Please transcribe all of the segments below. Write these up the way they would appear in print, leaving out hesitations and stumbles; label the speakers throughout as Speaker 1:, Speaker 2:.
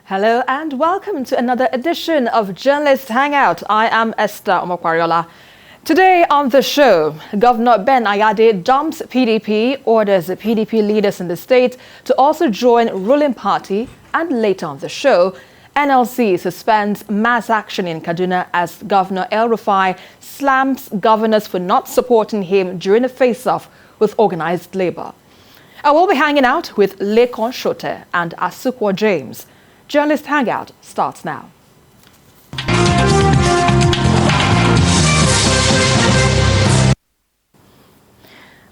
Speaker 1: Hello and welcome to another edition of Journalist Hangout. I am Esther Omokwariola. Today on the show, Governor Ben Ayade dumps PDP, orders the PDP leaders in the state to also join ruling party, and later on the show, NLC suspends mass action in Kaduna as Governor El-Rufai slams governors for not supporting him during a face-off with organized labor. I will be hanging out with Lekon Shote and Asukwo James. Journalist Hangout starts now.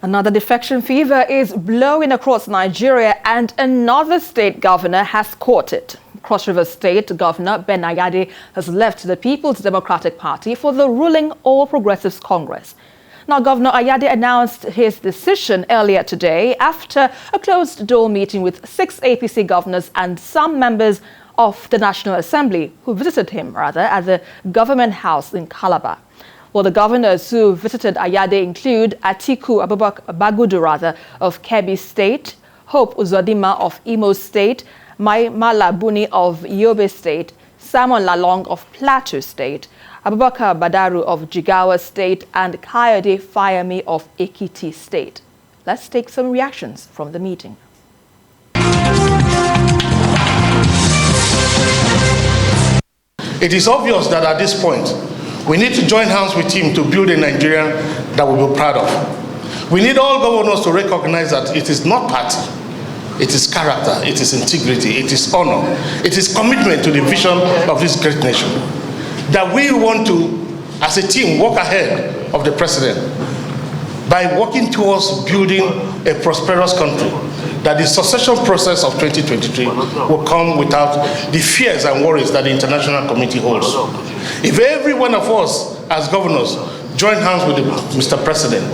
Speaker 1: Another defection fever is blowing across Nigeria, and another state governor has caught it. Cross River State Governor Ben Ayade has left the People's Democratic Party for the ruling All Progressives Congress. Now, Governor Ayade announced his decision earlier today after a closed-door meeting with 6 APC governors and some members of the National Assembly who visited him, at the government house in Calabar. Well, the governors who visited Ayade include Atiku Bagudu of Kebbi State, Hope Uzodinma of Imo State, Mai Malabuni of Yobe State, Simon Lalong of Plateau State, Abubakar Badaru of Jigawa State, and Kayode Fayemi of Ekiti State. Let's take some reactions from the meeting.
Speaker 2: It is obvious that at this point, we need to join hands with him to build a Nigeria that we'll be proud of. We need all governors to recognize that it is not party, it is character, it is integrity, it is honor, it is commitment to the vision of this great nation. That we want to, as a team, walk ahead of the president by working towards building a prosperous country, that the succession process of 2023 will come without the fears and worries that the international community holds. If every one of us as governors join hands with Mr. President,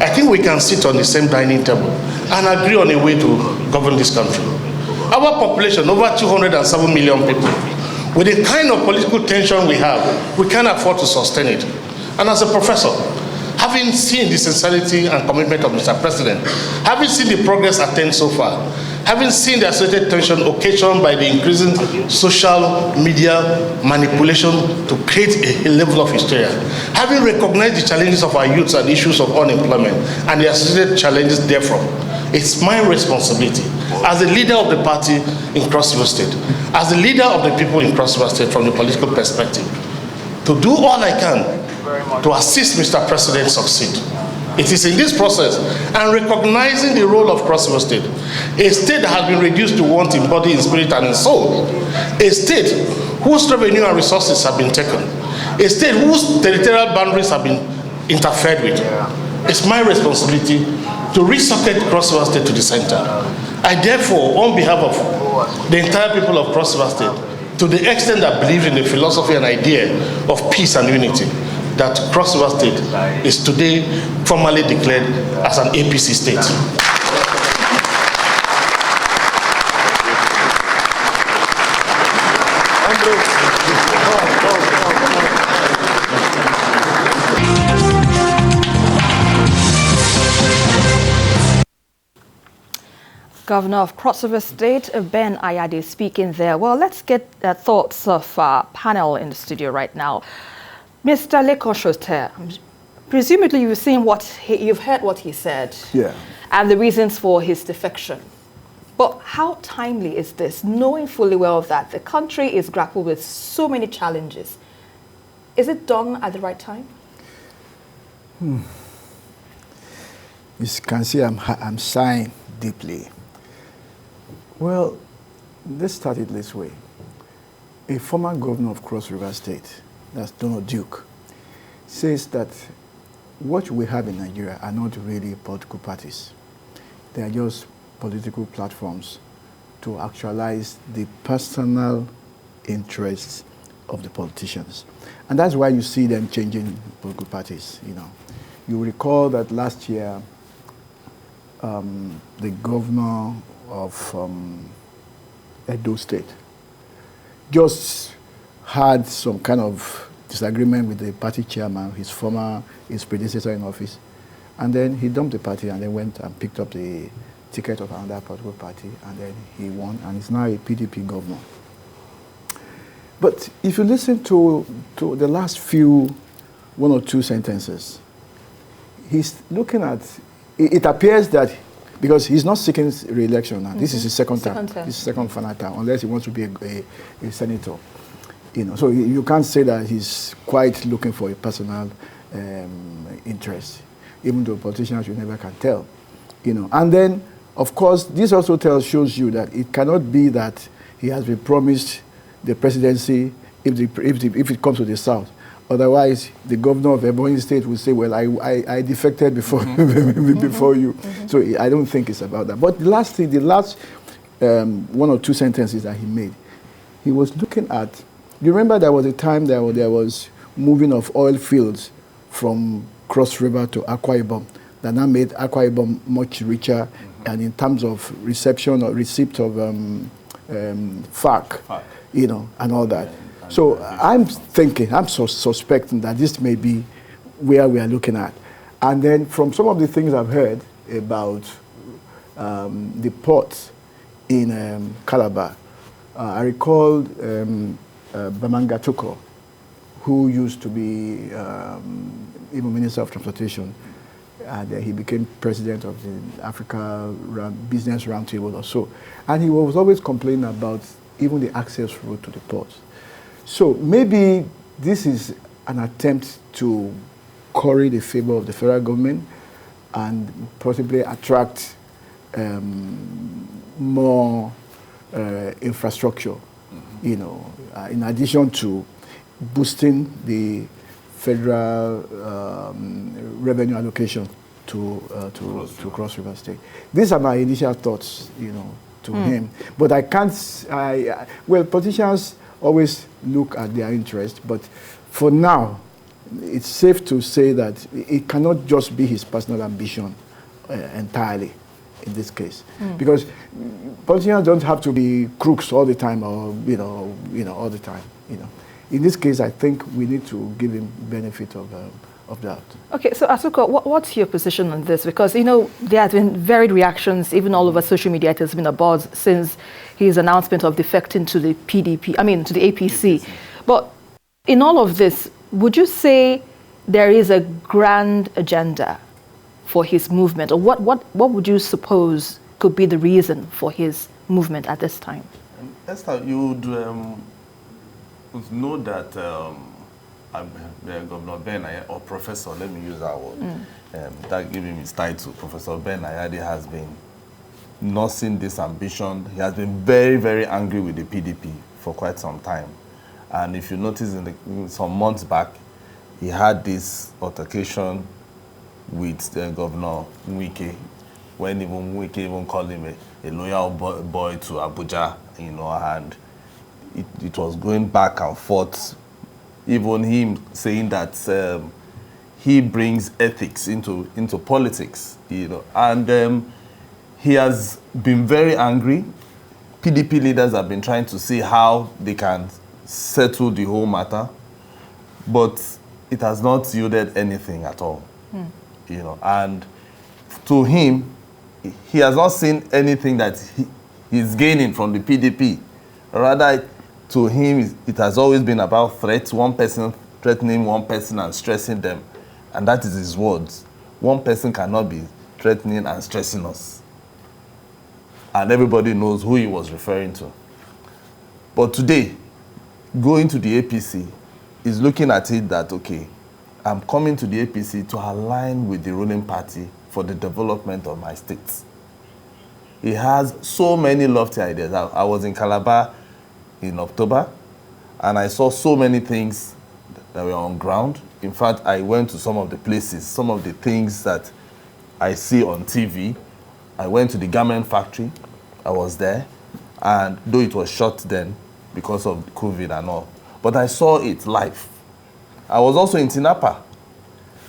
Speaker 2: I think we can sit on the same dining table and agree on a way to govern this country. Our population, over 207 million people, with the kind of political tension we have, we can't afford to sustain it. And as a professor, having seen the sincerity and commitment of Mr. President, having seen the progress attained so far, having seen the associated tension occasioned by the increasing social media manipulation to create a level of hysteria, having recognized the challenges of our youths and issues of unemployment and the associated challenges therefrom, it's my responsibility as the leader of the party in Cross River State, as the leader of the people in Cross River State from the political perspective, to do all I can to assist Mr. President succeed. It is in this process and recognizing the role of Cross River State, a state that has been reduced to want in body, in spirit, and in soul, a state whose revenue and resources have been taken, a state whose territorial boundaries have been interfered with. It's my responsibility to resocket Cross River State to the center. I therefore, on behalf of the entire people of Cross River State, to the extent that I believe in the philosophy and idea of peace and unity, that Cross River State is today formally declared as an APC state.
Speaker 1: Governor of Cross River State, Ben Ayade, speaking there. Well, let's get the thoughts of our panel in the studio right now. Mr. Lekon Shote, presumably you've heard what he said, and the reasons for his defection. But how timely is this, knowing fully well that the country is grappled with so many challenges? Is it done at the right time?
Speaker 3: You can see I'm sighing deeply. Well, this started this way. A former governor of Cross River State, that's Donald Duke, says that what we have in Nigeria are not really political parties. They are just political platforms to actualize the personal interests of the politicians. And that's why you see them changing political parties. You recall that last year, the governor of Edo State just had some kind of disagreement with the party chairman, his predecessor in office, and then he dumped the party and then went and picked up the ticket of another political party, and then he won, and he's now a PDP governor. But if you listen to the last few, one or two sentences, he's looking at, it appears that, because he's not seeking re-election now. This is his second term. This is second final term, unless he wants to be a senator. You know, so you can't say that he's quite looking for a personal interest, even though politicians you never can tell. You know, and then, of course, this also shows you that it cannot be that he has been promised the presidency if it comes to the South. Otherwise, the governor of Ebonyi State will say, well, I defected before, before you. So I don't think it's about that. But the last one or two sentences that he made, he was looking at, you remember there was a time there was moving of oil fields from Cross River to Akwa Ibom, that now made Akwa Ibom much richer, and in terms of reception or receipt of FARC, you know, and all that. So I'm suspecting that this may be where we are looking at. And then from some of the things I've heard about the ports in Calabar, I recall Bamanga Tuko, who used to be even Minister of Transportation, and he became president of the Africa Business Roundtable or so. And he was always complaining about even the access route to the ports. So maybe this is an attempt to curry the favor of the federal government and possibly attract more infrastructure, you know, in addition to boosting the federal revenue allocation to Cross River State. These are my initial thoughts, you know, to him. But I can't, well, politicians always look at their interest, but for now, it's safe to say that it cannot just be his personal ambition entirely in this case. Because politicians don't have to be crooks all the time or, you know, all the time, you know. In this case, I think we need to give him benefit of doubt.
Speaker 1: Okay, so Asuka, what's your position on this? Because, you know, there have been varied reactions, even all over social media. It has been a buzz since his announcement of defecting to the to the APC. But in all of this, would you say there is a grand agenda for his movement? Or what would you suppose could be the reason for his movement at this time?
Speaker 4: Esther, you would know that Governor Ben Ayade, or Professor, let me use that word, that gave him his title, Professor Ben Ayade has been nursing this ambition. He has been very, very angry with the PDP for quite some time. And if you notice, some months back, he had this altercation with Governor Wike, when even Wike even called him a loyal boy to Abuja, you know, and it was going back and forth. Even him saying that he brings ethics into politics, you know, and he has been very angry. PDP leaders have been trying to see how they can settle the whole matter, but it has not yielded anything at all, you know. And to him, he has not seen anything that he's gaining from the PDP. Rather, to him, it has always been about threats, one person threatening one person and stressing them. And that is his words. One person cannot be threatening and stressing us. And everybody knows who he was referring to. But today, going to the APC is looking at it that, okay, I'm coming to the APC to align with the ruling party for the development of my state. He has so many lofty ideas. I was in Calabar in October, and I saw so many things that were on ground. In fact, I went to some of the places, some of the things that I see on TV. I went to the garment factory. I was there, and though it was shut then because of COVID and all, but I saw it live. I was also in Tinapa,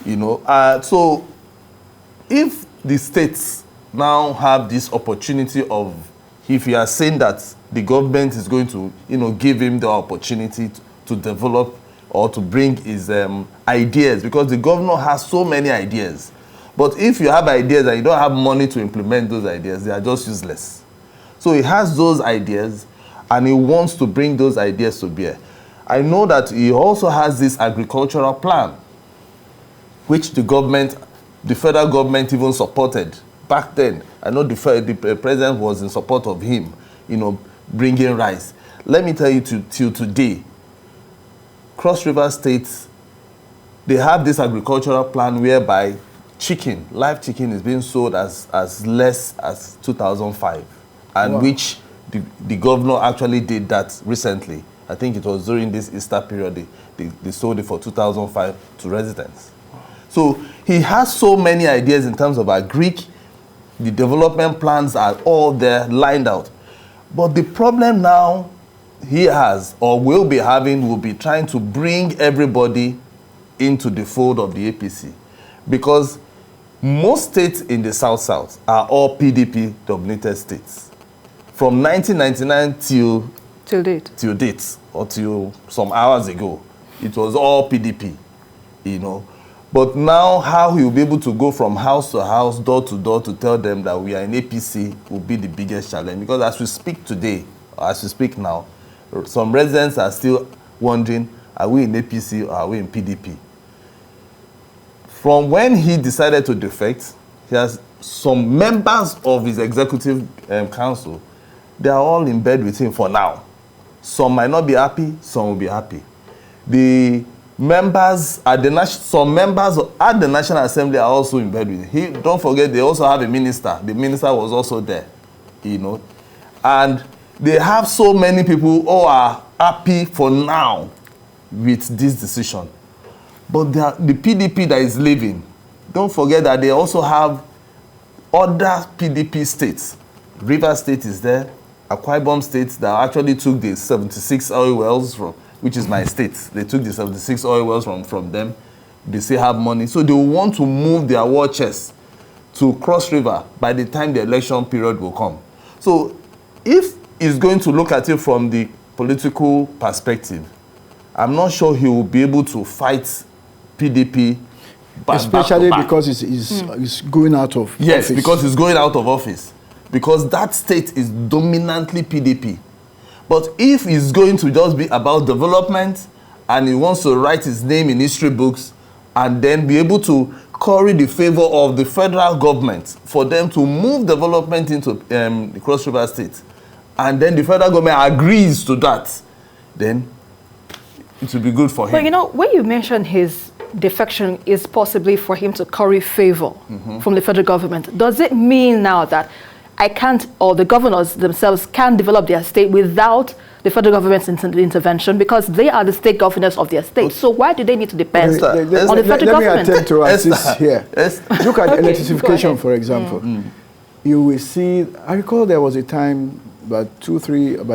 Speaker 4: you know. So if the states now have this opportunity of, if you are saying that the government is going to, you know, give him the opportunity to develop or to bring his ideas, because the governor has so many ideas. But if you have ideas and you don't have money to implement those ideas, they are just useless. So he has those ideas, and he wants to bring those ideas to bear. I know that he also has this agricultural plan, which the federal government even supported back then. I know the president was in support of him, bringing rice. Let me tell you, till today, Cross River State, they have this agricultural plan whereby live chicken is being sold as less as 2005, and wow, which the governor actually did that recently. I think it was during this Easter period, they sold it for 2005 to residents. So he has so many ideas in terms of agric. The development plans are all there lined out. But the problem now he has, or will be having, will be trying to bring everybody into the fold of the APC. Because most states in the South are all PDP-dominated states. From 1999 till date, or till some hours ago, it was all PDP, But now how he will be able to go from house to house, door to door, to tell them that we are in APC will be the biggest challenge. Because as we speak today, or as we speak now, some residents are still wondering, are we in APC or are we in PDP? From when he decided to defect, he has some members of his executive council. They are all in bed with him for now. Some might not be happy, some will be happy. The members at some members at the National Assembly are also in bed with him. Don't forget, they also have a minister. The minister was also there, And they have so many people who are happy for now with this decision. But the PDP that is leaving, don't forget that they also have other PDP states. Rivers State is there. Akwa Ibom State that actually took the 76 oil wells from, which is my state. They took the 76 oil wells from them. They still have money. So they want to move their war chest to Cross River by the time the election period will come. So if he's going to look at it from the political perspective, I'm not sure he will be able to fight PDP
Speaker 3: especially because he's going out of office.
Speaker 4: Yes, because he's going out of office. Because that state is dominantly PDP. But if he's going to just be about development and he wants to write his name in history books and then be able to curry the favor of the federal government for them to move development into the Cross River State, and then the federal government agrees to that, then it will be good for him.
Speaker 1: But when you mention his defection is possibly for him to curry favor from the federal government, does it mean now that I can't, or the governors themselves can't develop their state without the federal government's intervention, because they are the state governors of their state? So why do they need to depend on the federal government?
Speaker 3: Let me attempt to assist here. Look at electrification, for example. You will see, I recall there was a time about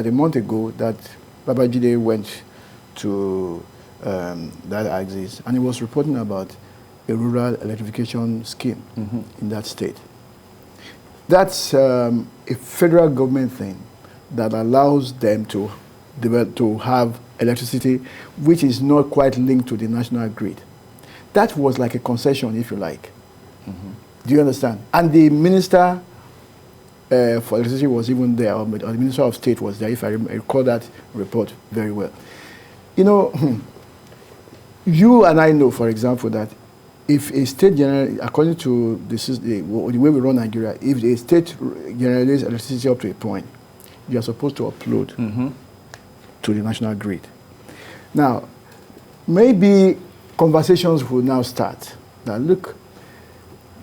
Speaker 3: a month ago that Babajide went to that axis, and he was reporting about a rural electrification scheme in that state. That's a federal government thing that allows them to have electricity which is not quite linked to the national grid. That was like a concession, if you like. Do you understand? And the minister for electricity was even there, or the minister of state was there, if I recall that report very well. You and I know, for example, that if a state general, according to the way we run Nigeria, if a state generates electricity up to a point, you are supposed to upload to the national grid. Now, maybe conversations will now start. Now, look,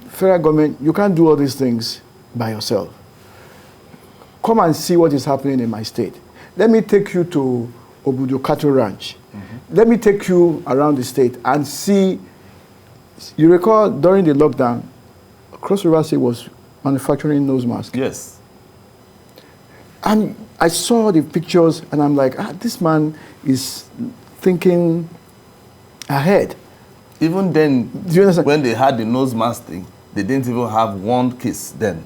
Speaker 3: federal government, you can't do all these things by yourself. Come and see what is happening in my state. Let me take you to Obudu Cattle Ranch. Let me take you around the state and see. You recall during the lockdown, Cross River State was manufacturing nose masks.
Speaker 4: Yes.
Speaker 3: And I saw the pictures and I'm like, this man is thinking ahead.
Speaker 4: Even then,
Speaker 3: do you understand?
Speaker 4: When they had the nose mask thing, they didn't even have one case then.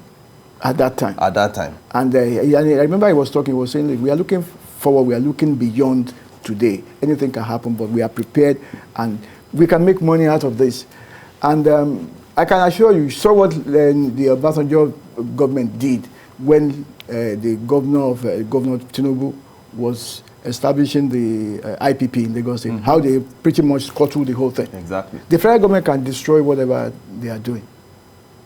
Speaker 3: At that time.
Speaker 4: At that time.
Speaker 3: And I remember he was talking, he was saying, like, we are looking forward, we are looking beyond today. Anything can happen, but we are prepared and we can make money out of this. And I can assure you saw what the Obasanjo government did when the Governor Tinubu was establishing the IPP in Lagos State, how they pretty much cut through the whole thing.
Speaker 4: Exactly.
Speaker 3: The federal government can destroy whatever they are doing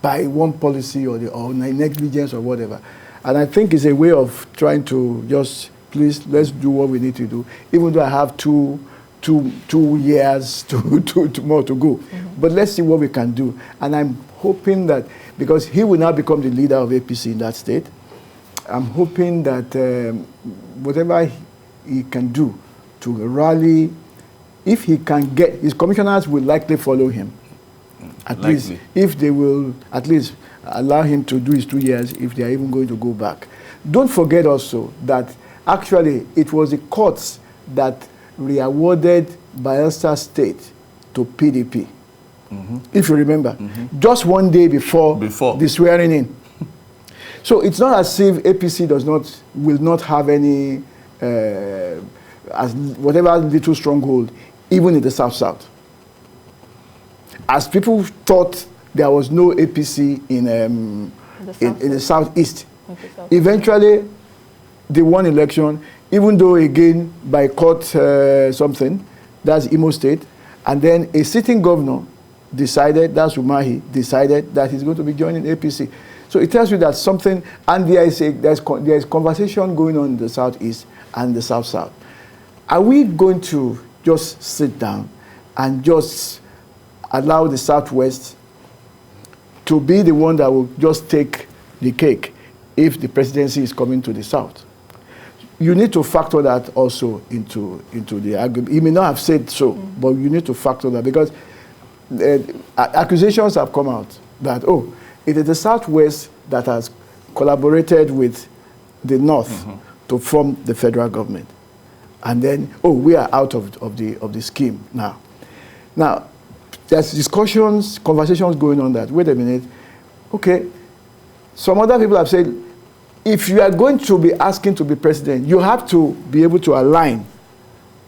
Speaker 3: by one policy or negligence or whatever. And I think it's a way of trying to just, please, let's do what we need to do, even though I have two years more to go. But let's see what we can do. And I'm hoping that, because he will now become the leader of APC in that state, I'm hoping that whatever he can do to rally, if he can get, his commissioners will likely follow him. At least, if they will at least allow him to do his 2 years, if they are even going to go back. Don't forget also that actually it was the courts that re-awarded Bayelsa State to PDP. If you remember, just one day before the swearing in. So it's not as if APC will not have any, whatever little stronghold, even in the South-South. As people thought there was no APC in the Southeast. Eventually, they won election, even though again by court something, that's Imo State, and then a sitting governor decided, that's Umahi, decided that he's going to be joining APC. So it tells you that something, and there is conversation going on in the Southeast and the South-South. Are we going to just sit down and just allow the Southwest to be the one that will just take the cake if the presidency is coming to the South? You need to factor that also into the argument. He may not have said so, but you need to factor that, because accusations have come out that, oh, it is the Southwest that has collaborated with the North to form the federal government. And then, oh, we are out of the scheme now. Now, there's discussions, conversations going on that, wait a minute, okay, some other people have said, if you are going to be asking to be president, you have to be able to align,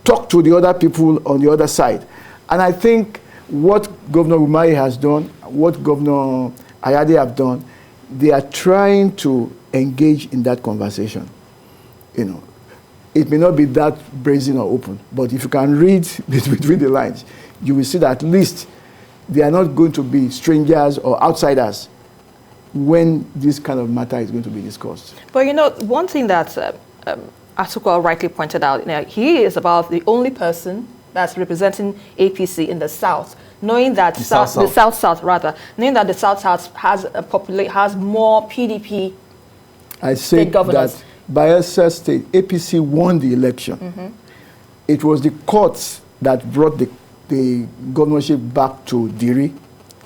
Speaker 3: talk to the other people on the other side. And I think what Governor Umahi has done, what Governor Ayade have done, they are trying to engage in that conversation. You know, it may not be that brazen or open, but if you can read between the lines, you will see that at least they are not going to be strangers or outsiders when this kind of matter is going to be discussed. But
Speaker 1: you know, one thing that Atukwa rightly pointed out, you know, he is about the only person that's representing APC in the South, knowing that the South-South rather, knowing that the South-South has more PDP state governors.
Speaker 3: That Bayelsa State, APC won the election. It was the courts that brought the governorship back to Diri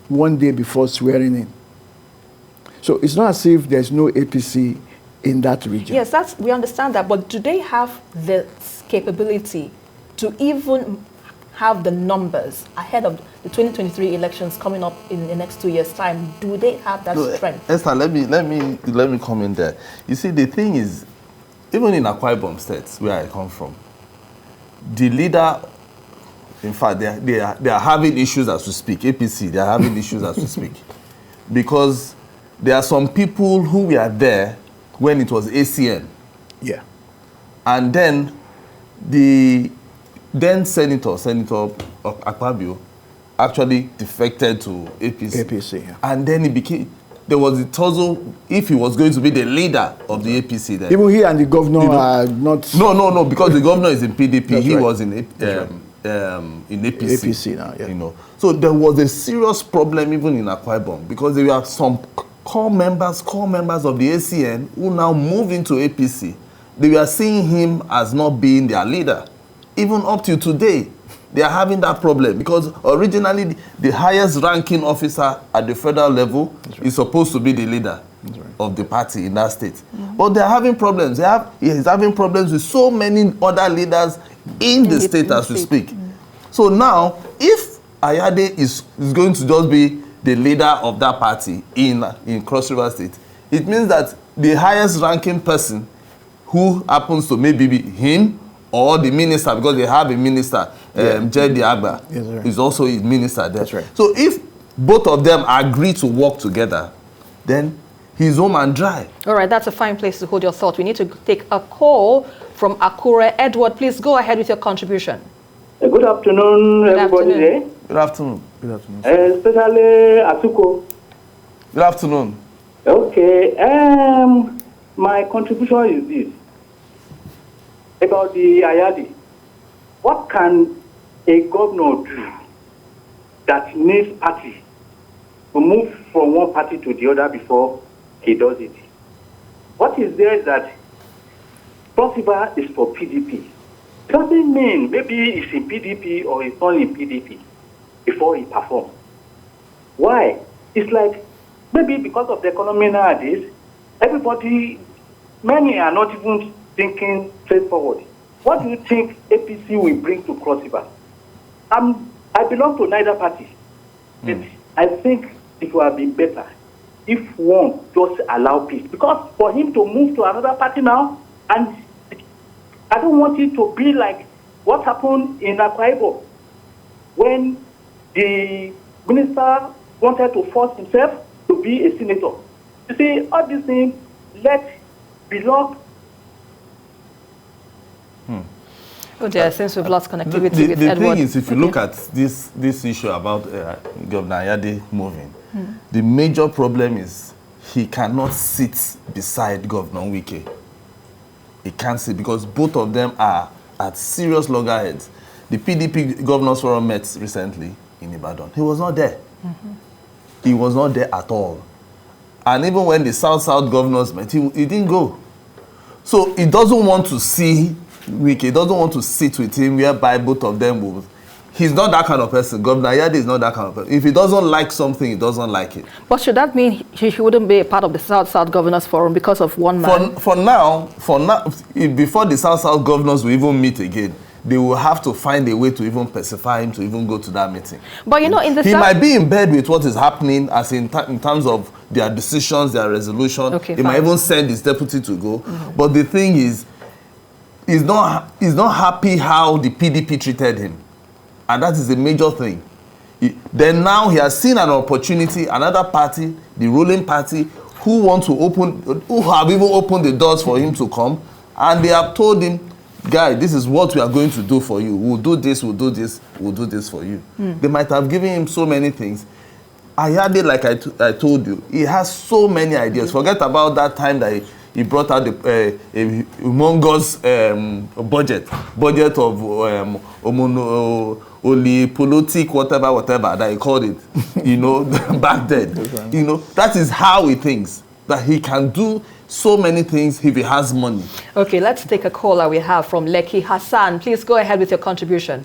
Speaker 3: 1 day before swearing in. So it's not as if there's no APC in that region.
Speaker 1: Yes, we understand that, but do they have the capability to even have the numbers ahead of the 2023 elections coming up in the next 2 years' time? Do they have that strength?
Speaker 4: Esther, let me come in there. You see, the thing is, even in Akwa Ibom State, where I come from, the leader, in fact, they are having issues as we speak. APC, they are having issues as we speak, because there are some people who were there when it was ACN.
Speaker 3: Yeah.
Speaker 4: And then the then Senator Akpabio, actually defected to APC.
Speaker 3: APC, yeah.
Speaker 4: And then there was a tussle if he was going to be the leader of the APC then.
Speaker 3: Even he and the governor are not...
Speaker 4: No, because the governor is in PDP.
Speaker 3: That's
Speaker 4: he
Speaker 3: right.
Speaker 4: was in APC.
Speaker 3: APC now, yeah.
Speaker 4: You know. So there was a serious problem even in Akwa Ibom, because there were some core members of the ACN who now moved into APC. They were seeing him as not being their leader. Even up to today, they are having that problem, because originally the highest ranking officer at the federal level is supposed to be the leader of the party in that state. But they are having problems. He is having problems with so many other leaders in the state as we speak. So now, if Ayade is going to just be the leader of that party in Cross River State, it means that the highest ranking person, who happens to maybe be him or the minister, because they have a minister, Jedi Agba, is also a minister there.
Speaker 3: That's right.
Speaker 4: So if both of them agree to work together, then he's home and dry.
Speaker 1: All right, that's a fine place to hold your thought. We need to take a call from Akure. Edward, please go ahead with your contribution.
Speaker 5: Good afternoon, everybody there.
Speaker 4: Good afternoon.
Speaker 3: Good afternoon.
Speaker 5: Especially Asuko.
Speaker 4: Good afternoon.
Speaker 5: Okay, my contribution is this. About the Ayade. What can a governor do that needs party to move from one party to the other before he does it? What is there is that Cross River is for PDP. Doesn't mean maybe it's in PDP or it's not in PDP before he performs. Why? It's like maybe because of the economy nowadays, many are not even thinking straightforward. What do you think APC will bring to Cross River? I belong to neither party. But I think it would have been better if one just allow peace. Because for him to move to another party now, and I don't want it to be like what happened in Akwa Ibom when the minister wanted to force himself to be a senator. You see, all these things let belong.
Speaker 1: Oh dear, since we've lost connectivity with Edward.
Speaker 4: The thing is, if you look at this issue about Governor Ayade moving, the major problem is he cannot sit beside Governor Wike. He can't sit because both of them are at serious loggerheads. The PDP Governors Forum met recently in Ibadan. He was not there. He was not there at all. And even when the South-South governors met, he didn't go. So he doesn't want to see Wike. He doesn't want to sit with him whereby both of them will. He's not that kind of person. Governor Ayade is not that kind of person. If he doesn't like something, he doesn't like it.
Speaker 1: But should that mean he wouldn't be a part of the South-South Governors Forum because of one man?
Speaker 4: For now, before the South-South governors will even meet again, they will have to find a way to even pacify him to even go to that meeting.
Speaker 1: But you know, in the
Speaker 4: he might be in bed with what is happening, as in terms of their decisions, their resolution.
Speaker 1: Okay,
Speaker 4: he might even send his deputy to go. But the thing is, he's not happy how the PDP treated him. And that is the major thing. Then now he has seen an opportunity, another party, the ruling party, who have even opened the doors for him to come, and they have told him, guy, this is what we are going to do for you. We'll do this, we'll do this, we'll do this for you. They might have given him so many things. Ayade, like I told you, he has so many ideas. Forget about that time that he brought out a humongous budget of only politic, whatever that he called it, back then. That is how he thinks, that he can do so many things if he has money. Okay,
Speaker 1: let's take a caller we have from Lekki. Hassan, please go ahead with your contribution.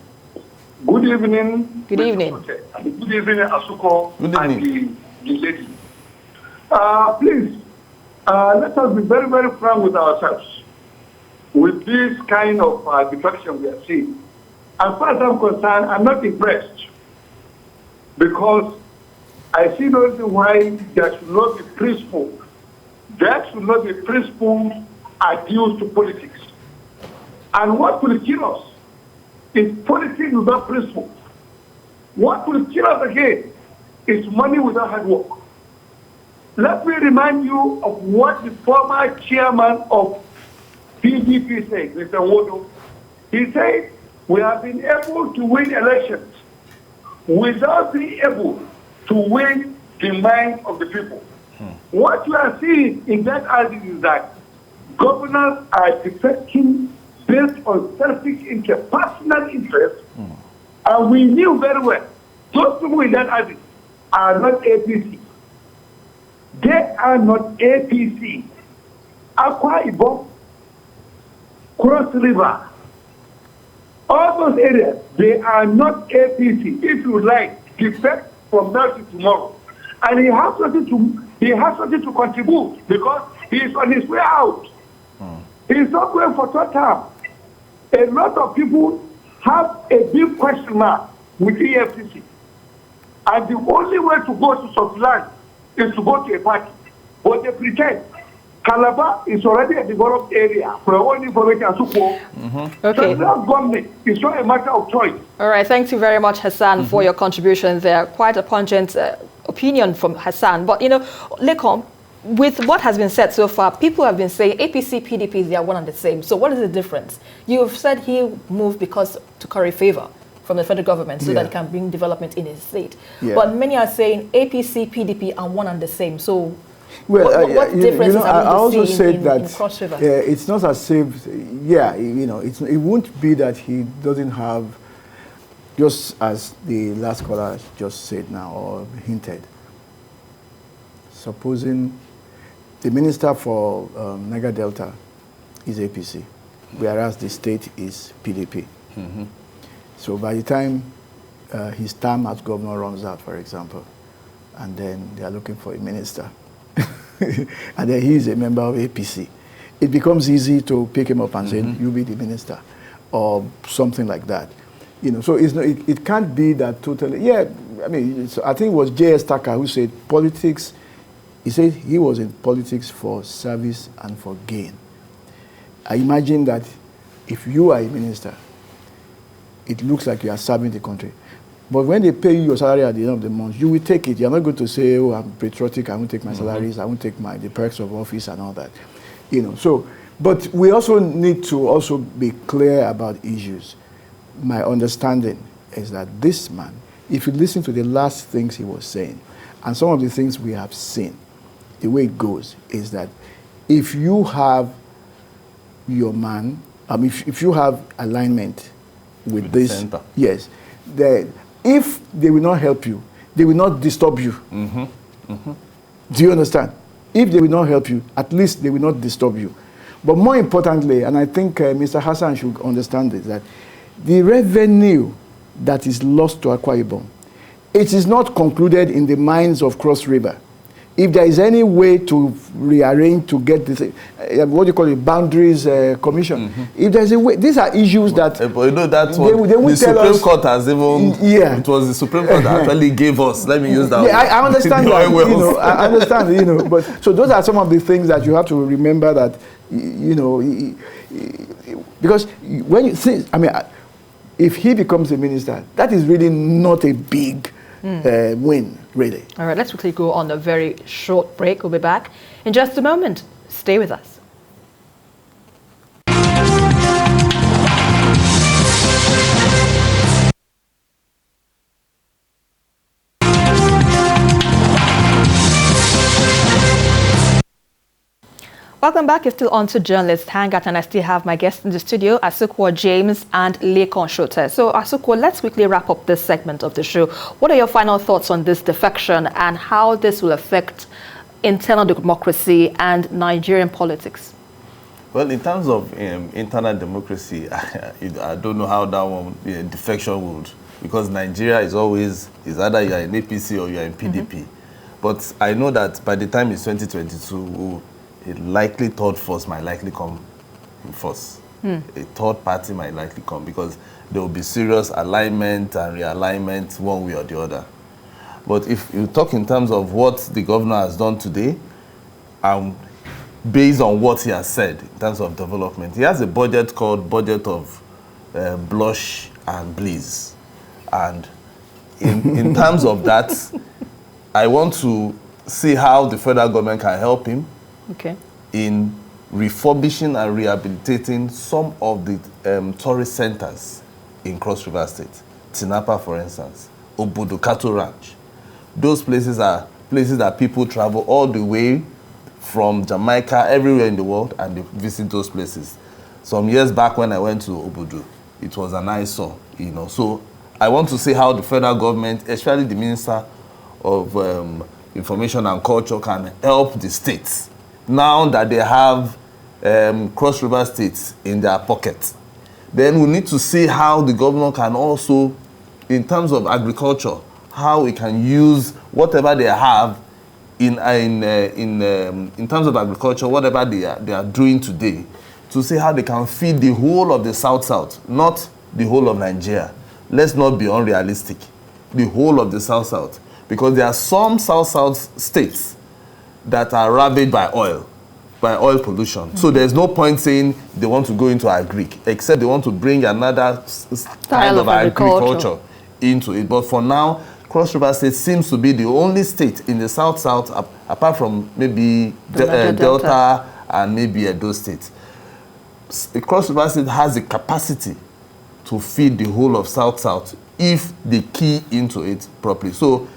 Speaker 6: Good evening.
Speaker 1: Good evening.
Speaker 6: Okay. Good evening, Asuko.
Speaker 4: Good evening.
Speaker 6: And the lady. Please, let us be very, very frank with ourselves. With this kind of defection we are seeing, as far as I'm concerned, I'm not impressed. Because I see no reason why there should not be principle. There should not be principles adduced to politics. And what will kill us is politics without principle. What will kill us again is money without hard work. Let me remind you of what the former chairman of PDP said, Mr. Wodo. He said, we have been able to win elections without being able to win the mind of the people. What you are seeing in that argument is that governors are defecting based on selfish interest, personal interest, and we knew very well those people in that argument are not APC. They are not APC. Akwa Ibom, Cross River, all those areas, they are not APC. If you like, defect from now to tomorrow. And he has something to contribute because he is on his way out. He is not going for third term. A lot of people have a big question mark with EFCC. And the only way to go to some land is to go to a party. But they pretend. Calabar is already a developed area. For all information,
Speaker 1: okay.
Speaker 6: So government is not a matter of choice.
Speaker 1: All right. Thank you very much, Hassan, for your contribution there. Quite a pungent opinion from Hassan. But, Lekom, with what has been said so far, people have been saying APC, PDP, they are one and the same. So what is the difference? You've said he moved because to curry favor from the federal government so that it can bring development in his state. But many are saying APC, PDP are one and the same. So what differences are we seeing in Cross River?
Speaker 3: It's not as if, it won't be that he doesn't have, just as the last caller just said now or hinted, supposing the minister for Niger Delta is APC, whereas the state is PDP. So by the time his term as governor runs out, for example, and then they are looking for a minister, and then he is a member of APC, it becomes easy to pick him up and say, you be the minister, or something like that. So it can't be that totally. I think it was J.S. Tucker who said politics. He said he was in politics for service and for gain. I imagine that if you are a minister, it looks like you are serving the country. But when they pay you your salary at the end of the month, you will take it. You're not going to say, oh, I'm patriotic, I won't take my salaries, I won't take the perks of office and all that. But we also need to also be clear about issues. My understanding is that this man, if you listen to the last things he was saying, and some of the things we have seen, the way it goes is that if you have your man, if you have alignment with this,
Speaker 4: center.
Speaker 3: Yes, if they will not help you, they will not disturb you. Do you understand? If they will not help you, at least they will not disturb you. But more importantly, and I think Mr. Hassan should understand this, that the revenue that is lost to Akwa Ibom, it is not concluded in the mines of Cross River. If there is any way to rearrange to get this, what do you call it, boundaries commission, if there's a way, these are issues that
Speaker 4: but that's what the Supreme Court has even. It was the Supreme Court that actually gave us. Let me use that.
Speaker 3: I understand that. I understand. But so those are some of the things that you have to remember that because when you think, if he becomes a minister, that is really not a big win, really.
Speaker 1: All right, let's quickly go on a very short break. We'll be back in just a moment. Stay with us. Welcome back. You're still on to Journalist Hangout, and I still have my guests in the studio, Asukwo James and Lekon Shote. So, Asukwo, let's quickly wrap up this segment of the show. What are your final thoughts on this defection and how this will affect internal democracy and Nigerian politics?
Speaker 4: Well, in terms of internal democracy, I don't know how that one, defection would, because Nigeria is either you are in APC or you are in PDP. But I know that by the time it's 2022, a likely third force might likely come first. A third party might likely come because there will be serious alignment and realignment one way or the other. But if you talk in terms of what the governor has done today, based on what he has said in terms of development, he has a budget called Budget of Blush and Bleeze. And in terms of that, I want to see how the federal government can help him in refurbishing and rehabilitating some of the tourist centers in Cross River State. Tinapa, for instance, Obudu Cattle Ranch. Those places are places that people travel all the way from Jamaica, everywhere in the world, and they visit those places. Some years back when I went to Obudu, it was an eyesore, So I want to see how the federal government, especially the Minister of Information and Culture, can help the states now that they have Cross River states in their pocket. Then we need to see how the governor can also, in terms of agriculture, how we can use whatever they have in terms of agriculture, whatever they are doing today, to see how they can feed the whole of the South-South, not the whole of Nigeria. Let's not be unrealistic. The whole of the South-South. Because there are some South-South states that are ravaged by oil pollution. So there's no point saying they want to go into agric, except they want to bring another style of agriculture into it. But for now, Cross River State seems to be the only state in the South-South, apart from maybe Delta and maybe Edo State. Cross River State has the capacity to feed the whole of South-South if they key into it properly. So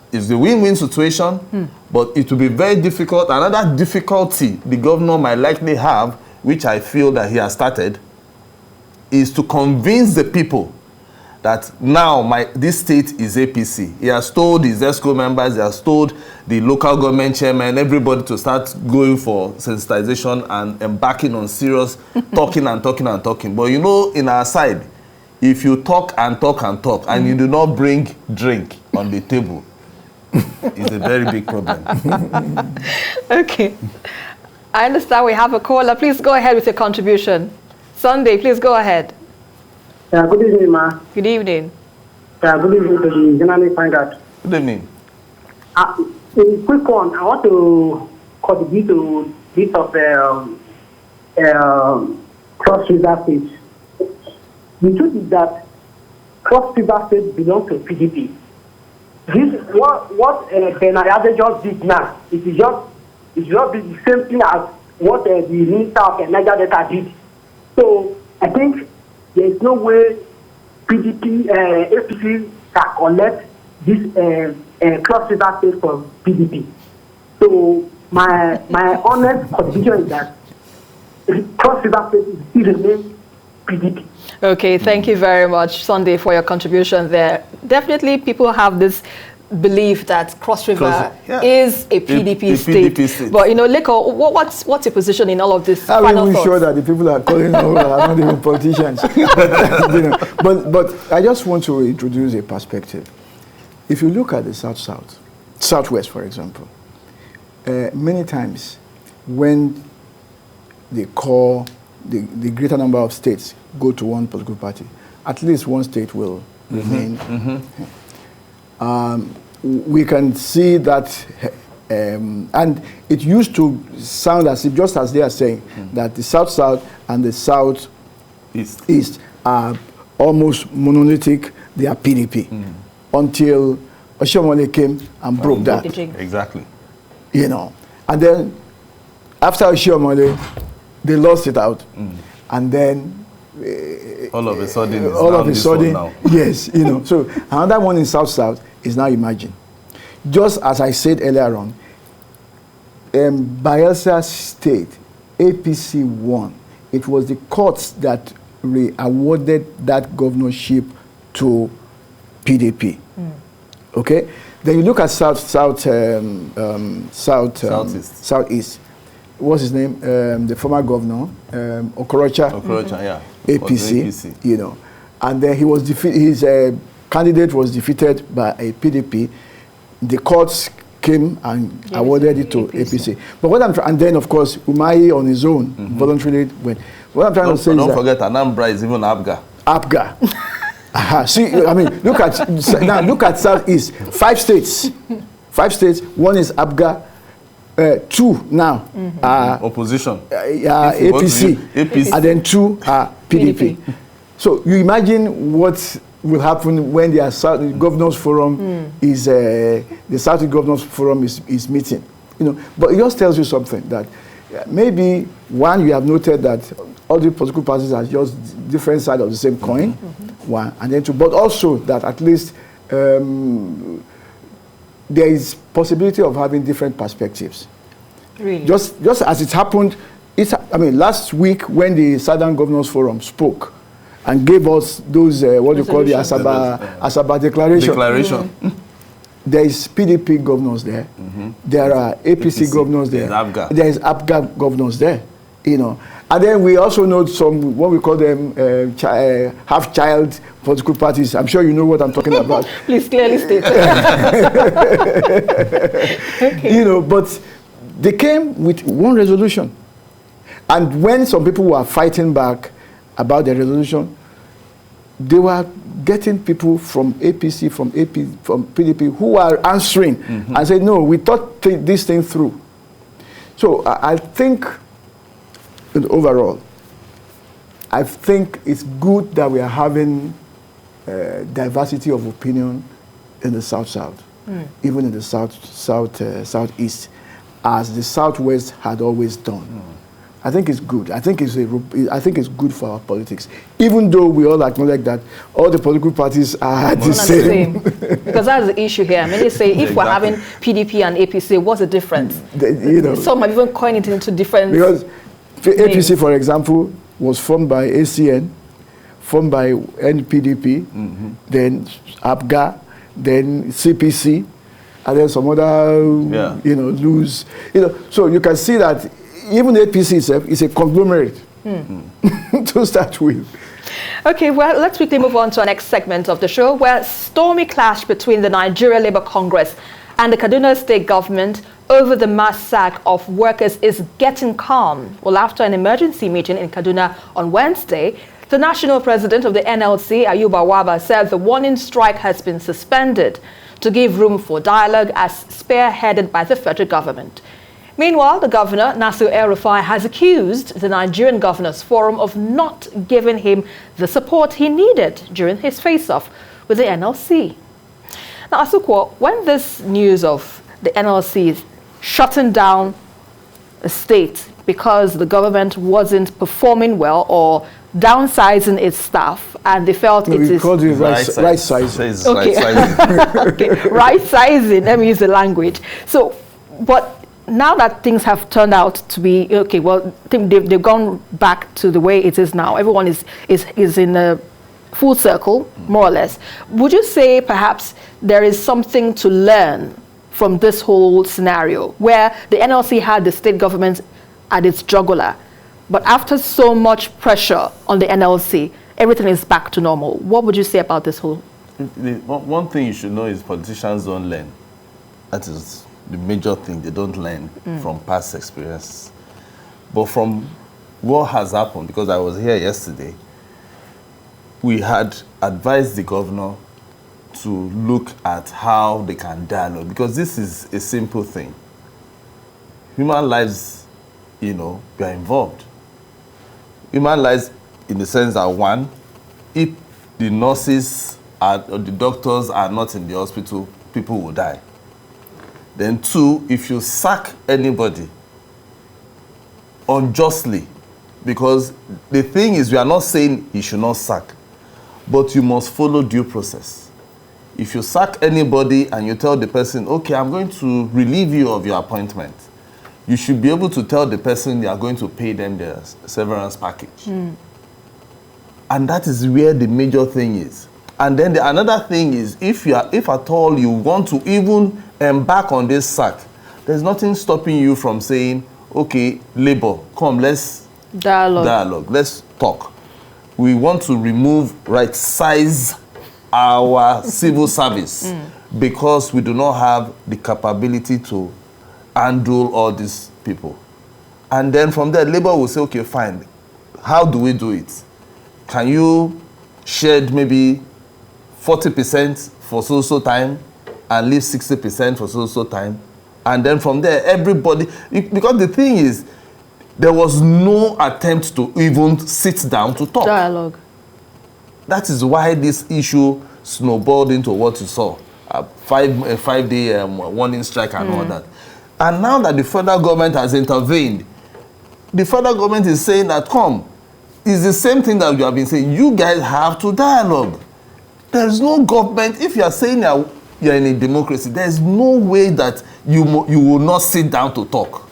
Speaker 4: it's a win-win situation, but it will be very difficult. Another difficulty the governor might likely have, which I feel that he has started, is to convince the people that now this state is APC. He has told his ESCO members, he has told the local government chairman, everybody to start going for sensitization and embarking on serious talking and talking and talking. But you know, in our side, if you talk and talk and talk and you do not bring drink on the table, it's a very big problem.
Speaker 1: Okay. I understand we have a caller. Please go ahead with your contribution. Sunday, please go ahead.
Speaker 7: Good evening, ma.
Speaker 1: Good evening.
Speaker 7: Good evening to the journalist Hangout.
Speaker 4: Good evening.
Speaker 7: A quick one. I want to contribute to this of Cross River State. The truth is that Cross River State belongs to PDP. This what Ben Ayade just did now. It just the same thing as what the Minister of Niger Delta did. So I think there is no way PDP, APC can collect this Cross River State from PDP. So my honest conviction is that Cross River State still remains PDP.
Speaker 1: Okay, thank you very much, Sunday, for your contribution there. Definitely, people have this belief that Cross River is a PDP state. But, you know, Leko, what's your position in all of this?
Speaker 3: I'm even sure that the people that are calling over are not even politicians. But I just want to introduce a perspective. If you look at the Southwest, for example, many times when they call the greater number of states go to one political party, at least one state will remain. We can see that, and it used to sound as if, just as they are saying, that the South-South and the South-East are almost monolithic, they are PDP, until Oshiomhole came and broke that.
Speaker 4: Exactly.
Speaker 3: You know, and then after Oshiomhole, they lost it out, and then
Speaker 4: all of a sudden,
Speaker 3: yes, you know. So another one in South-South is now emerging. Just as I said earlier on, Bayelsa State, APC won. It was the courts that awarded that governorship to PDP. Okay. Then you look at Southeast. What's his name? The former governor, Okorocha,
Speaker 4: yeah.
Speaker 3: APC, you know. And then he was his candidate was defeated by a PDP. The courts came and awarded it to APC. But what and then of course Umahi on his own voluntarily went. What I'm trying to say is
Speaker 4: don't forget Anambra is even APGA.
Speaker 3: See, I mean, look at Southeast. 5 states. 5 states. One is APGA. 2 now
Speaker 4: opposition,
Speaker 3: APC, and then 2 are PDP. So you imagine what will happen when the Governors Forum is the South Governors Forum is meeting. You know, but it just tells you something that maybe one, you have noted that all the political parties are just different sides of the same coin. One, and then 2, but also that at least there is possibility of having different perspectives. Really? Just as it happened, I mean, last week when the Southern Governors Forum spoke and gave us those, what you call the Asaba Declaration. There is PDP governors there. There are APC governors there. There is APGA governors there. You know. And then we also know some, what we call them, half-child political parties. I'm sure you know what I'm talking about.
Speaker 1: Please clearly state.
Speaker 3: Okay. You know, but they came with one resolution. And when some people were fighting back about the resolution, they were getting people from APC, from PDP, who were answering and said, no, we thought this thing through. So I think, overall, I think it's good that we are having diversity of opinion in the South-South, even in the Southeast, as the Southwest had always done. I think it's good. I think it's good for our politics, even though we all acknowledge that all the political parties are the same.
Speaker 1: Because that's the issue here. I mean, they say if we're having PDP and APC, what's the difference? Some have even coined it into different.
Speaker 3: Because APC, for example, was formed by ACN, formed by NPDP, then APGA, then CPC, and then some other, loose. So you can see that even APC itself is a conglomerate to start with.
Speaker 1: Okay, well, let's quickly move on to our next segment of the show, where stormy clash between the Nigeria Labour Congress and the Kaduna State government over the mass sack of workers is getting calm. Well, after an emergency meeting in Kaduna on Wednesday, the national president of the NLC, Ayuba Waba, said the warning strike has been suspended to give room for dialogue as spearheaded by the federal government. Meanwhile, the governor, Nasir El-Rufai, has accused the Nigerian Governors Forum of not giving him the support he needed during his face-off with the NLC. Now, Asukwo, when this news of the NLC shutting down a state because the government wasn't performing well or downsizing its staff, and they felt it is
Speaker 3: called it right sizing.
Speaker 1: Okay, okay, right sizing. Let me use the language. So, but now that things have turned out to be okay, well, they've gone back to the way it is now. Everyone is in a full circle, more or less. Would you say perhaps there is something to learn from this whole scenario, where the NLC had the state government at its jugular, but after so much pressure on the NLC, everything is back to normal? What would you say about this whole?
Speaker 4: One thing you should know is politicians don't learn. That is the major thing. They don't learn from past experience. But from what has happened, because I was here yesterday, we had advised the governor to look at how they can dialogue, because this is a simple thing. Human lives, they are involved. Human lives in the sense that, one, if the nurses or the doctors are not in the hospital, people will die. Then two, if you sack anybody unjustly, because the thing is, we are not saying he should not sack, but you must follow due process. If you sack anybody and you tell the person, okay, I'm going to relieve you of your appointment, you should be able to tell the person you are going to pay them their severance package. And that is where the major thing is. And then another thing is, if at all you want to even embark on this sack, there's nothing stopping you from saying, okay, Labour, come, let's dialogue, let's talk. We want to right size our civil service because we do not have the capability to handle all these people. And then from there, Labour will say, okay, fine, how do we do it? Can you shed maybe 40% for so time and leave 60% for so time? And then from there, everybody, because the thing is, there was no attempt to even sit down to talk.
Speaker 1: Dialogue.
Speaker 4: That is why this issue snowballed into what you saw, a five-day warning strike and all that. And now that the federal government has intervened, the federal government is saying that, come, it's the same thing that you have been saying. You guys have to dialogue. There is no government. If you are saying you're in a democracy, there is no way that you will not sit down to talk.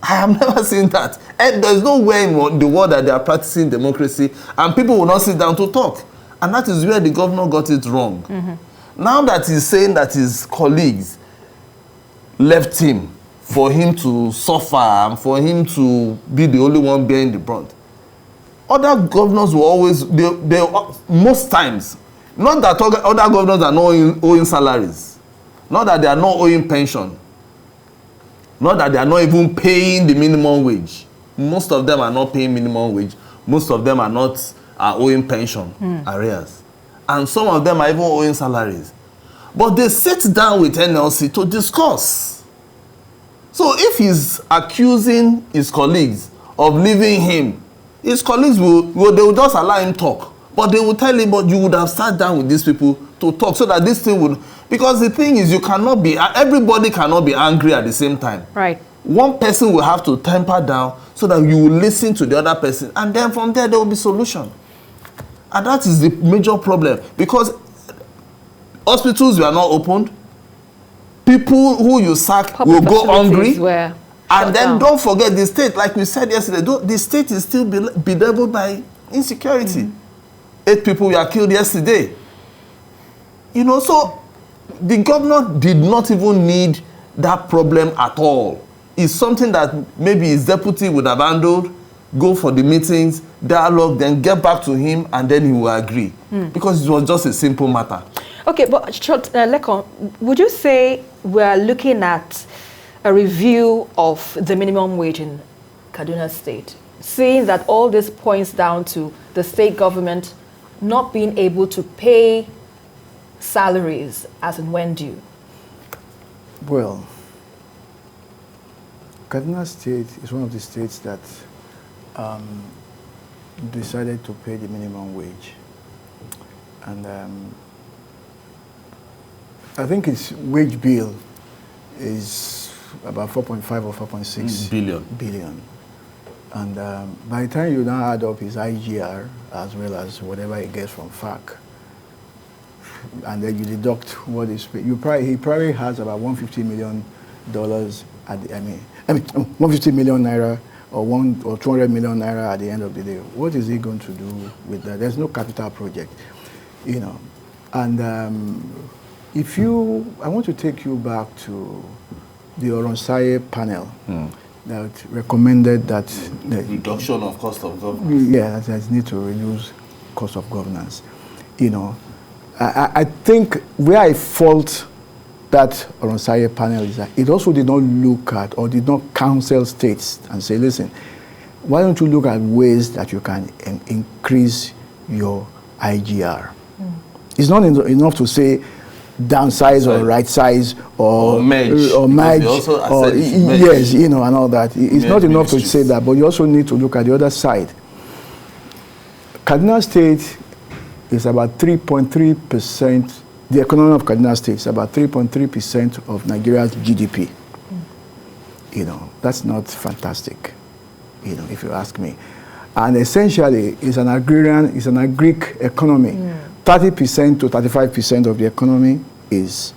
Speaker 4: I have never seen that. And there's no way in the world that they are practicing democracy and people will not sit down to talk. And that is where the governor got it wrong. Now that he's saying that his colleagues left him for him to suffer and for him to be the only one bearing the brunt, other governors will always, most times, not that other governors are not owing salaries, not that they are not owing pension, not that they are not even paying the minimum wage. Most of them are not paying minimum wage. Most of them are not owing pension arrears. And some of them are even owing salaries. But they sit down with NLC to discuss. So if he's accusing his colleagues of leaving him, his colleagues they will just allow him talk. But they will tell him, but you would have sat down with these people to talk so that this thing would, because the thing is, everybody cannot be angry at the same time.
Speaker 1: Right.
Speaker 4: One person will have to temper down so that you will listen to the other person, and then from there will be solution. And that is the major problem, because hospitals were not opened. People who you sack will go hungry. And then don't forget the state, like we said yesterday, the state is still bedeviled by insecurity. 8 people were killed yesterday. You know, so the governor did not even need that problem at all. It's something that maybe his deputy would have handled, go for the meetings, dialogue, then get back to him, and then he will agree. Because it was just a simple matter.
Speaker 1: Okay, but Lekon, would you say we're looking at a review of the minimum wage in Kaduna State, seeing that all this points down to the state government not being able to pay salaries as and when due?
Speaker 3: Well, Kaduna State is one of the states that decided to pay the minimum wage. And I think its wage bill is about 4.5 or 4.6 billion. And by the time you now add up his IGR as well as whatever he gets from FAC, and then you deduct what is paid, he probably has about $150 million at the, I mean 150 million naira or 200 million naira at the end of the day. What is he going to do with that? There's no capital project, you know. And I want to take you back to the Oronsaye panel that recommended that the
Speaker 4: reduction of cost of governance.
Speaker 3: Yeah, that need to reduce cost of governance. You know, I think where I fault that Oronsaye panel is that it also did not look at or did not counsel states and say, listen, why don't you look at ways that you can increase your IGR? It's not enough to say downsize or right size or merge or yes, you know, and all that. It's not enough to say that, but you also need to look at the other side. Kaduna State is about 3.3%. The economy of Kaduna State is about 3.3% of Nigeria's GDP. You know, that's not fantastic, you know, if you ask me. And essentially, it's an agrarian, it's an agric economy. 30% to 35% of the economy is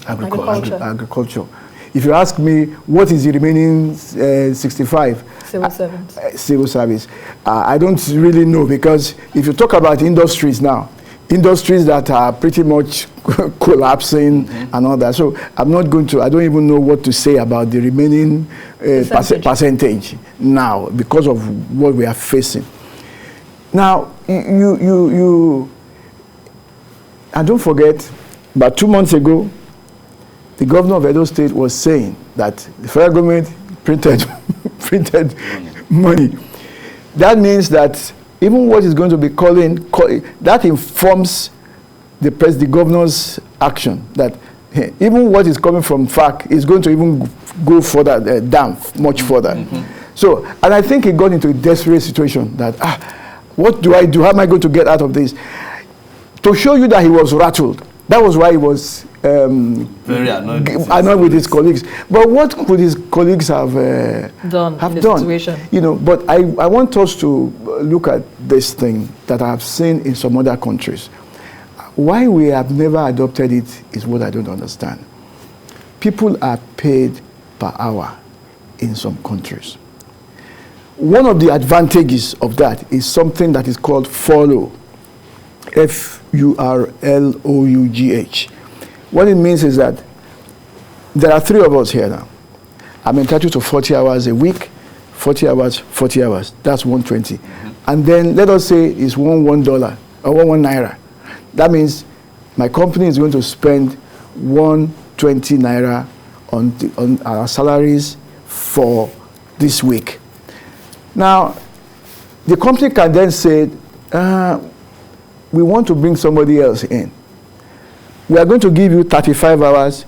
Speaker 3: agriculture. If you ask me, what is the remaining 65?
Speaker 1: Civil servants.
Speaker 3: Civil service. I don't really know, because if you talk about industries now, industries that are pretty much collapsing and all that. So I don't even know what to say about the remaining percentage now because of what we are facing. Now, and don't forget, about 2 months ago, the governor of Edo State was saying that the federal government printed money. That means that even what is going to be that informs the governor's action, that even what is coming from FAC is going to even go further down, much further. So, and I think he got into a desperate situation that, what do I do? How am I going to get out of this? To show you that he was rattled. That was why he was very annoyed with his colleagues. But what could his colleagues have done? Situation? You know, but I want us to look at this thing that I have seen in some other countries. Why we have never adopted it is what I don't understand. People are paid per hour in some countries. One of the advantages of that is something that is called furlough. F-U-R-L-O-U-G-H. What it means is that there are 3 of us here now. I'm entitled to 40 hours a week, 40 hours, 40 hours. That's 120. And then let us say it's $1 or one naira. That means my company is going to spend 120 naira on our salaries for this week. Now, the company can then say, we want to bring somebody else in. We are going to give you 35 hours,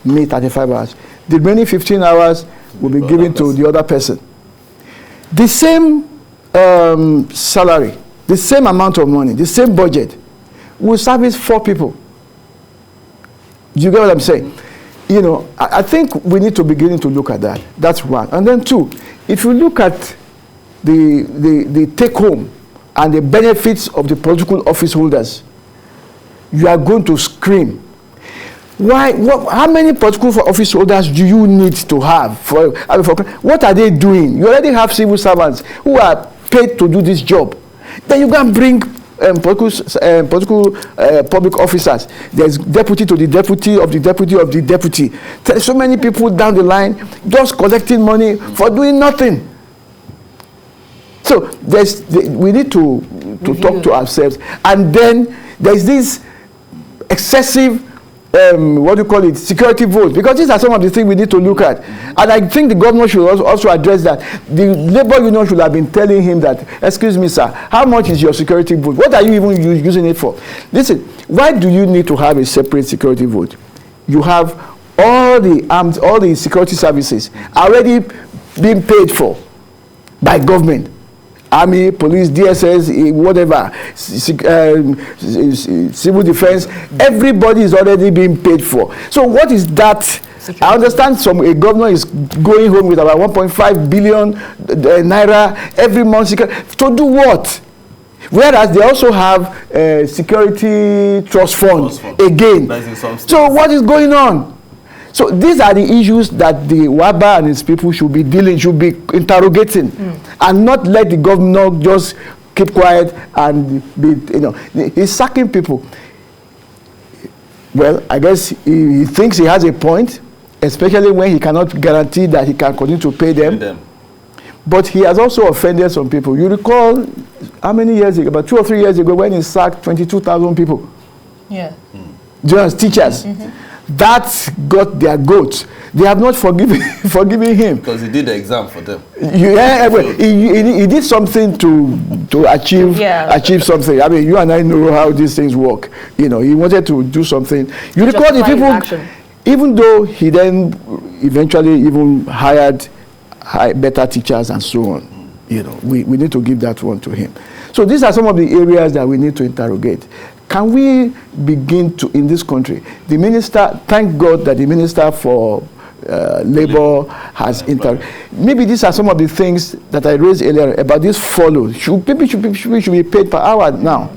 Speaker 3: me 35 hours. The remaining 15 hours will be given to the other person. The same salary, the same amount of money, the same budget will service 4 people. Do you get what I'm saying? You know, I think we need to begin to look at that. That's one. And then 2, if you look at the take home and the benefits of the political office holders, you are going to scream. Why? How many political office holders do you need to have? What are they doing? You already have civil servants who are paid to do this job. Then you can bring political public officers. There's deputy to the deputy of the deputy of the deputy. There's so many people down the line just collecting money for doing nothing. So we need to talk to ourselves. And then there's this excessive security vote, because these are some of the things we need to look at. And I think the governor should also address that. The labor union should have been telling him that, excuse me, sir, how much is your security vote? What are you even using it for? Listen, why do you need to have a separate security vote? You have all the security services already being paid for by government. Army, police, DSS, whatever, civil defense, everybody is already being paid for. So what is that? Security. I understand a governor is going home with about 1.5 billion naira every month. To do what? Whereas they also have security trust fund again. So what is going on? So these are the issues that the WABA and its people should be interrogating, and not let the governor just keep quiet and he's sacking people. Well, I guess he thinks he has a point, especially when he cannot guarantee that he can continue to pay them. But he has also offended some people. You recall how many years ago, about 2 or 3 years ago, when he sacked 22,000 people. Yeah. Just teachers. That got their goats. They have not forgiven him. Because he did the exam for them. Yeah, he did something to achieve something. I mean, you and I know how these things work. You know, he wanted to do something. You recall the people, even though he then eventually even hired better teachers and so on. You know, we need to give that one to him. So these are some of the areas that we need to interrogate. Can we begin to, in this country, the minister, thank God that the minister for labor has maybe these are some of the things that I raised earlier about this follow. People should be paid per hour now,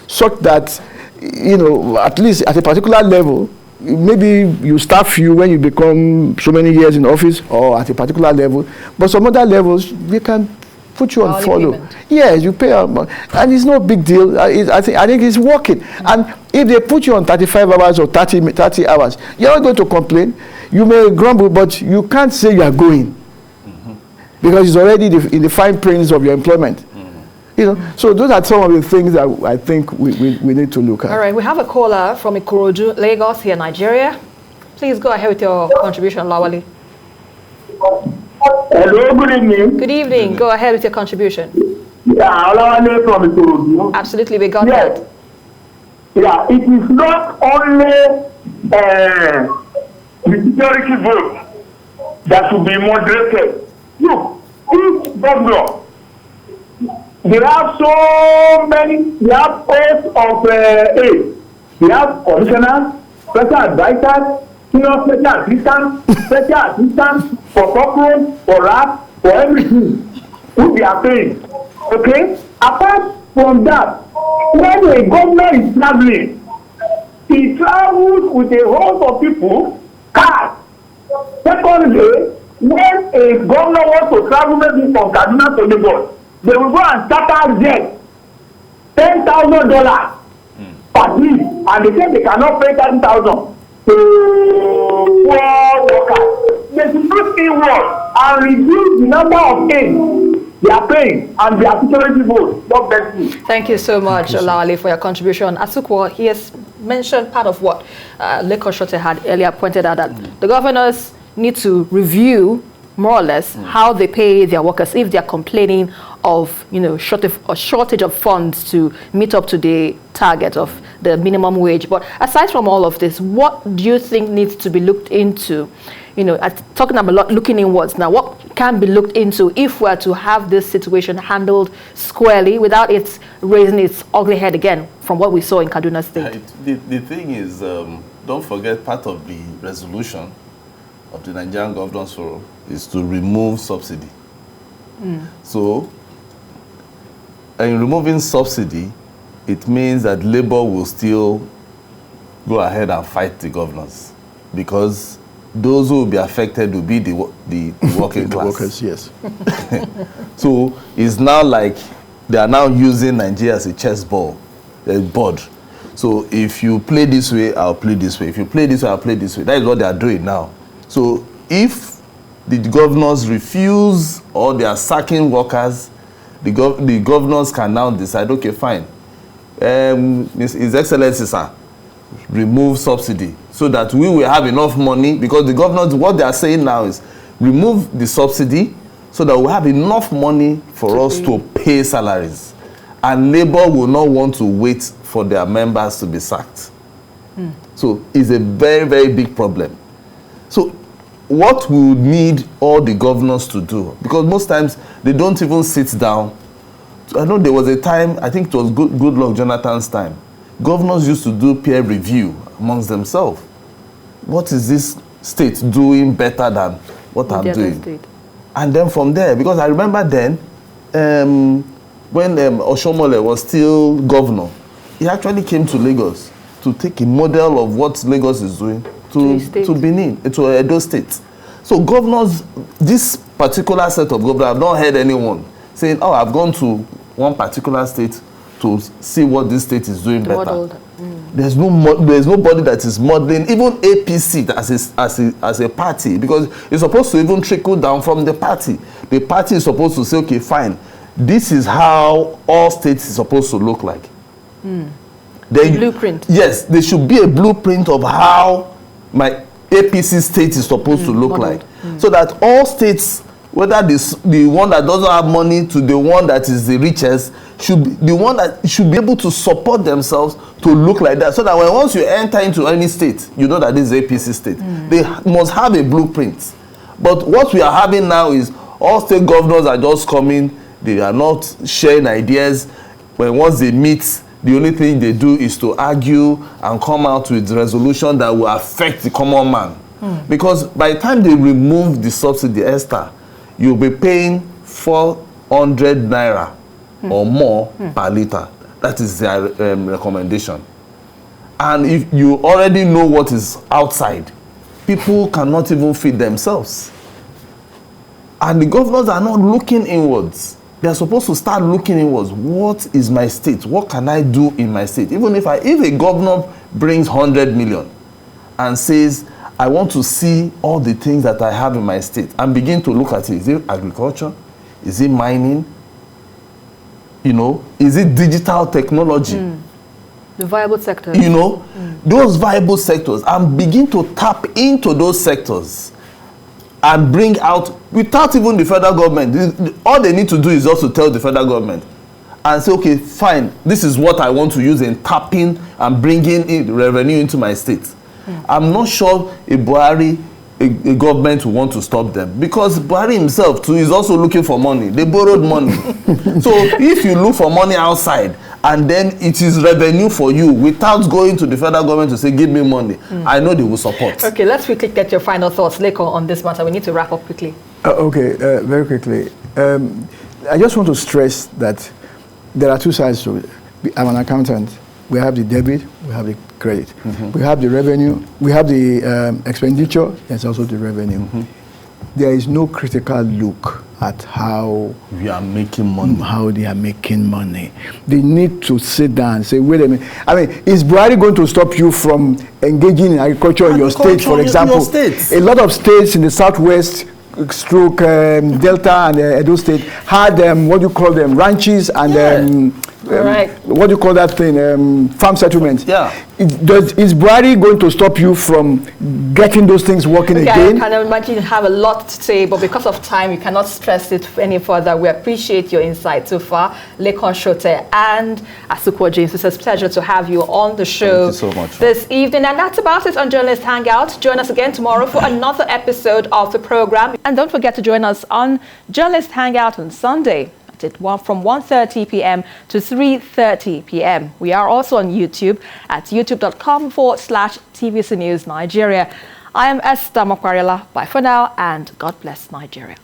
Speaker 3: such that, you know, at least at a particular level, maybe you start few when you become so many years in office, or at a particular level, but some other levels, we can put you on follow. Payment. Yes, you pay, and it's no big deal. I think it's working. And if they put you on 35 hours or 30 hours, you're not going to complain. You may grumble, but you can't say you are going, because it's already in the fine print of your employment. You know, so those are some of the things that I think we need to look at. All right,
Speaker 1: we have a caller from Ikorodu, Lagos, here, Nigeria. Please go ahead with your contribution, Lawali.
Speaker 6: Hello, good evening.
Speaker 1: Good evening. Go ahead with your contribution.
Speaker 6: Yeah, Lawali from Ikorodu.
Speaker 1: Absolutely, we got that.
Speaker 6: Yeah, it is not only the security vote that should be moderated. Look, each governor, they have so many, they have posts of aid. They have commissioners, special advisors, senior special assistants for corporate, for rap, for everything, who they are paying. Okay? Apart from that, when a governor is traveling, he travels with a host of people, cars. Secondly, when a governor wants to travel maybe from Kaduna to Lagos, they will go and charter jet, $10,000 per week, and they say they cannot pay 10,000 to poor workers. They should put in work and reduce the number of things they are paying and their security vote.
Speaker 1: Thank you so much, Olawale, for your contribution. Asukwo, he has mentioned part of what Leko Shote had earlier pointed out, that the governors need to review more or less how they pay their workers if they are complaining of, you know, shortage of funds to meet up to the target of the minimum wage. But aside from all of this, what do you think needs to be looked into talking about looking inwards now, what can be looked into if we're to have this situation handled squarely without it raising its ugly head again from what we saw in Kaduna State?
Speaker 4: The thing is, don't forget, part of the resolution of the Nigerian Governors Forum is to remove subsidy. So, in removing subsidy, it means that Labour will still go ahead and fight the governors, because those who will be affected will be the working class.
Speaker 3: Workers, yes.
Speaker 4: So it's now like they are now using Nigeria as a chess board. So if you play this way, I'll play this way. If you play this way, I'll play this way. That is what they are doing now. So if the governors refuse or they are sacking workers, the governors can now decide, okay, fine. His Excellency, sir, remove subsidy so that we will have enough money, because the governors, what they are saying now is remove the subsidy so that we have enough money for us to pay salaries. And Labour will not want to wait for their members to be sacked. So it's a very, very big problem. So what we would need all the governors to do, because most times they don't even sit down. I know there was a time, I think it was Goodluck Jonathan's time, governors used to do peer review amongst themselves. What is this state doing better than what I'm doing? State. And then from there, because I remember then, when Oshomole was still governor, he actually came to Lagos to take a model of what Lagos is doing to Benin, to Edo State. So governors, this particular set of governors, I've not heard anyone saying, oh, I've gone to one particular state to see what this state is doing better. There's nobody that is modeling, even APC as a party, because it's supposed to even trickle down from the party. The party is supposed to say, okay, fine, this is how all states is supposed to look like.
Speaker 1: The blueprint.
Speaker 4: Yes, there should be a blueprint of how my APC state is supposed to look like. So that all states, whether the one that doesn't have money to the one that is the richest, should be the one that should be able to support themselves to look like that. So that once you enter into any state, you know that this is APC state. They must have a blueprint. But what we are having now is all state governors are just coming, they are not sharing ideas. When once they meet, the only thing they do is to argue and come out with resolution that will affect the common man. Because by the time they remove the subsidy, Esther, you'll be paying 400 naira or more per liter. That is their recommendation. And if you already know what is outside, people cannot even feed themselves. And the governors are not looking inwards. They are supposed to start looking inwards. What is my state? What can I do in my state? Even if a governor brings 100 million and says, I want to see all the things that I have in my state, and begin to look at it. Is it agriculture? Is it mining? Is it digital technology?
Speaker 1: The viable sectors.
Speaker 4: Those viable sectors, and begin to tap into those sectors and bring out, without even the federal government, all they need to do is also tell the federal government and say, okay, fine, this is what I want to use in tapping and bringing in revenue into my state. I'm not sure a Buhari, a government will want to stop them, because Buhari himself too is also looking for money. They borrowed money. So if you look for money outside and then it is revenue for you without going to the federal government to say, give me money, I know they will support.
Speaker 1: Okay, let's quickly get your final thoughts, Leko, on this matter. We need to wrap up quickly.
Speaker 3: Very quickly. I just want to stress that there are two sides to it. I'm an accountant. We have the debit, we have the credit. We have the revenue, we have the expenditure, there's also the revenue. There is no critical look at how
Speaker 4: we are making money.
Speaker 3: How they are making money. They need to sit down and say, wait a minute. I mean, is Buhari going to stop you from engaging in agriculture in your state, for example? A lot of states in the southwest, Delta and Edo State had what do you call them, ranches and
Speaker 1: Right.
Speaker 3: What do you call that thing? Farm settlement.
Speaker 4: Yeah.
Speaker 3: Is Buhari going to stop you from getting those things working again?
Speaker 1: I can imagine you have a lot to say, but because of time, you cannot stress it any further. We appreciate your insight so far, Lekon Shote and Asukwo James. It's a pleasure to have you on the show this evening. And that's about it on Journalist Hangout. Join us again tomorrow for another episode of the program. And don't forget to join us on Journalist Hangout on Sunday from 1:30 p.m. to 3:30 p.m. We are also on YouTube at youtube.com/TVC News Nigeria. I am Esther Mokwarela. Bye for now, and God bless Nigeria.